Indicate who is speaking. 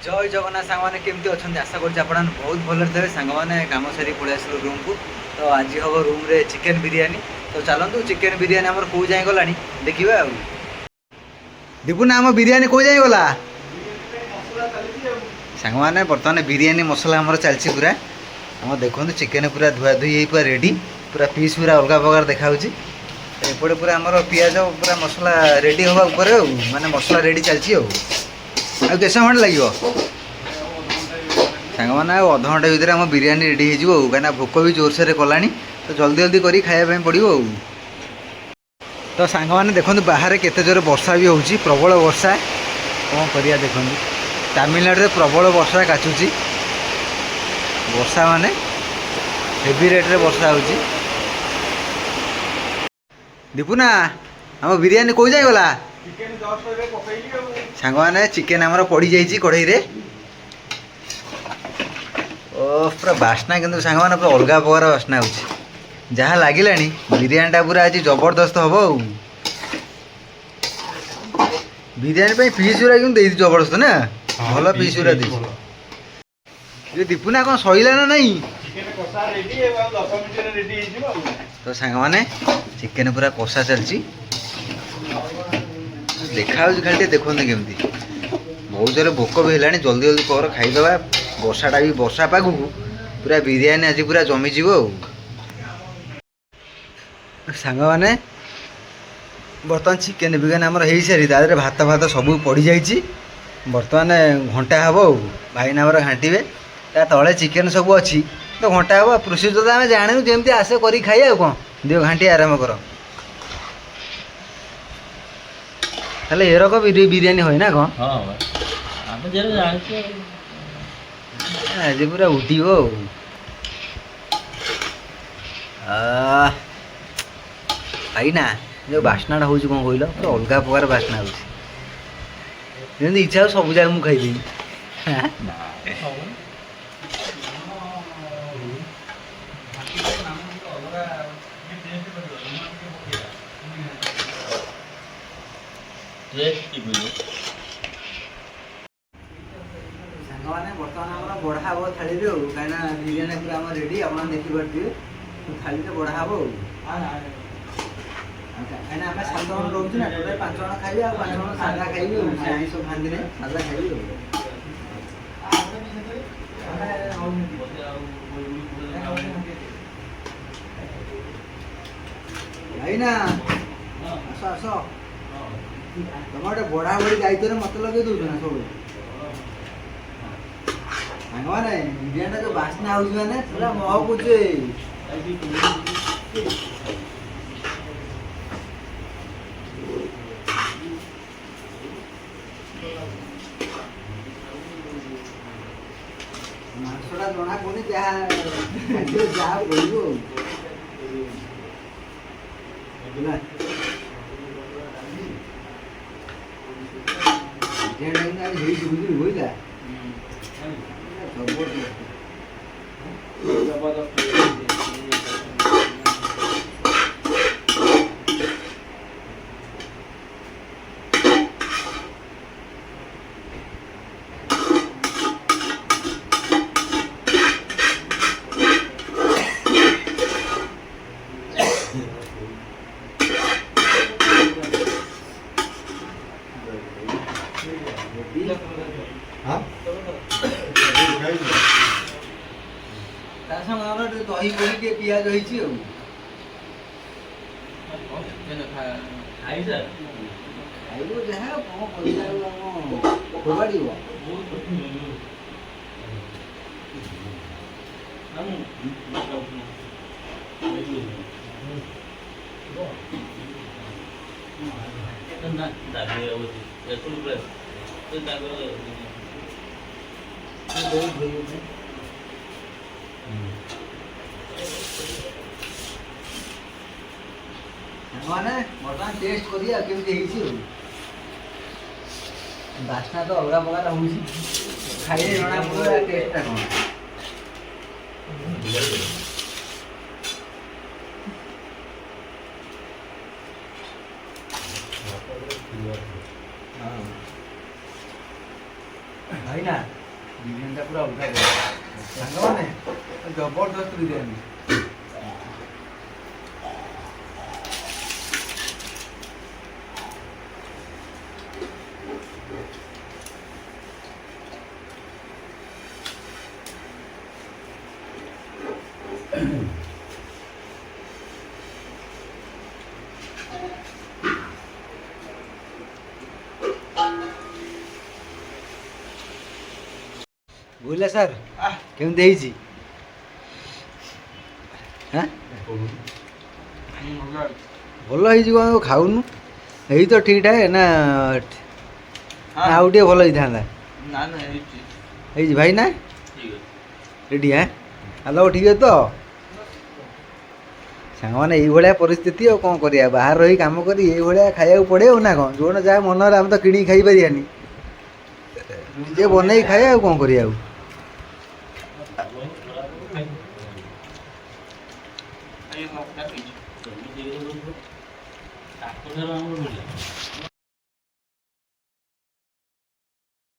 Speaker 1: जय जगन्नाथ सांग मैंने केमती अच्छा आशा कर बहुत भले थे सांग मैंने कम सारी पलि आसलु रूम को। तो आज हम रूम रे चिकेन बिरियानी। तो चलतु चिकेन बिरियानी आम कौ जाए गलानी देखा। दीपुना आम बिरियानी कौ जाए गला सांग मैंने बर्तमान बिरियानी मसला आमर चलती पूरा। आम देखो चिकेन पूरा धुआ धुई पूरा रेडी पूरा पीस पूरा अलग प्रकार देखा एपटे पूरा आमर पियाज पूरा मसला रेडी हवा ऊपर माने मसला रेडी चलती के समय लगे सांग मैंने अध घंटे भितर आम बिरियानी रेडी हो कहीं भोक भी जोरसोर कला। तो जल्दी जल्दी कर खायापी पड़ो। तो सांग मैंने देखो बाहर केते जोर वर्षा भी होची प्रबल वर्षा कौन करिया देखो तमिलनाडु में प्रबल वर्षा काचुची वर्षा माने हेवी रेट रे वर्षा होची। दीपुना आम बिरियानी कौ जाए गला सांग मैंने चिकेन आमर पड़ी जाइए कढ़ई रे। ओ पूरा बास्ना किंतु सांग मैंने पूरा अलग प्रकार बास्ना हो जहाँ लगिला बिरियानी पूरा आज जबरदस्त हम। बिरियानी पीस गुरा कि जबरदस्त ना भल पीस गुरा ये दीपुना कौन सैला ना नहीं। तो सांग मैंने चिकेन पूरा कषा चलती देखा खाली देखो केमती बहुत जोर भोक भी है जल्दी जल्दी कर खाईदे वर्षाटा भी वर्षा पाग पूरा बिरियानी आज पूरा जमीज। सांग मैंने बर्तमान चिकेन बिरियानी आमर हो सारी भात भात सब पड़ जाइए बर्तमान घंटा हम भाईना आमर घाटे ता तले चिकेन सब अच्छी तो घंटा हम प्रोसीजर तो आम जानू जमी आसे कर खाई कौन दिव घाटी आरम्भ कर ताले एरक बिरियानी हो ना कौन आज पूरा उठी भाईना जो बास्नाटा हो कौन कहल पूरा अलग प्रकार बास्ना हो इच्छा हो सब जगह मुझे खाईदेवी। सांग बर्तमान आम बढ़ा हम थाली कहीं बिरियानी पूरा आम रेडी आप देखिपे थाली बढ़ा हम कहीं आम 7 जन रोचे ना टोटाल 5 जन खाइबे आ 5 जन सादा खाइबे आईस खाती ना सादा खाइबे भाई ना आस आस तुम गोटे बढ़ा बढ़ी दायित्व मत लगे दौर ना सब सांग मैंने बिरियानी जो बास्ना हो पूरा महकुचे मांसटा जना पड़े जहाँ जहाँ बोलो बुझला दही बोली के पियाज होइछि खाइबो जहाँ कौन पैसा फोबाड़ो मैंने बर्तमान टेस्ट करिया केमती बास्ना तो अलग प्रकार हो खाई जना पड़ा टेस्टा कौन ଭାଇନା ବିରିୟାନୀଟା ପୁରା ଅଲଗା ପ୍ରକାର। ସାଙ୍ଗମାନେ ଜବରଦସ୍ତ ବିରିୟାନୀ। ବୁଝିଲେ ସାର୍ କେମିତି ହେଇଛି? ଭଲ ହେଇଛି କ'ଣ ଖାଉନୁ? ଏଇ ତ ଠିକ୍ ଠାକ୍ ନା ଆଉ ଟିକେ ଭଲ ହେଇଥାନ୍ତା? ହେଇଛି ଭାଇ ନା ରେଡ଼ି ହ୍ୟାଲୋ ଠିକ୍ ଅଛି ତ? ସାଙ୍ଗମାନେ ଏଇଭଳିଆ ପରିସ୍ଥିତି ଆଉ କ'ଣ କରିବା, ବାହାରେ ରହି କାମ କରି ଏଇଭଳିଆ ଖାଇବାକୁ ପଡ଼େ ଆଉ ନା କ'ଣ? ଯେଉଁଟା ଯାହା ମନରେ ଆମେ ତ କିଣିକି ଖାଇପାରିବାନି, ନିଜେ ବନେଇକି ଖାଇବା ଆଉ କ'ଣ କରିବା ଆଉ।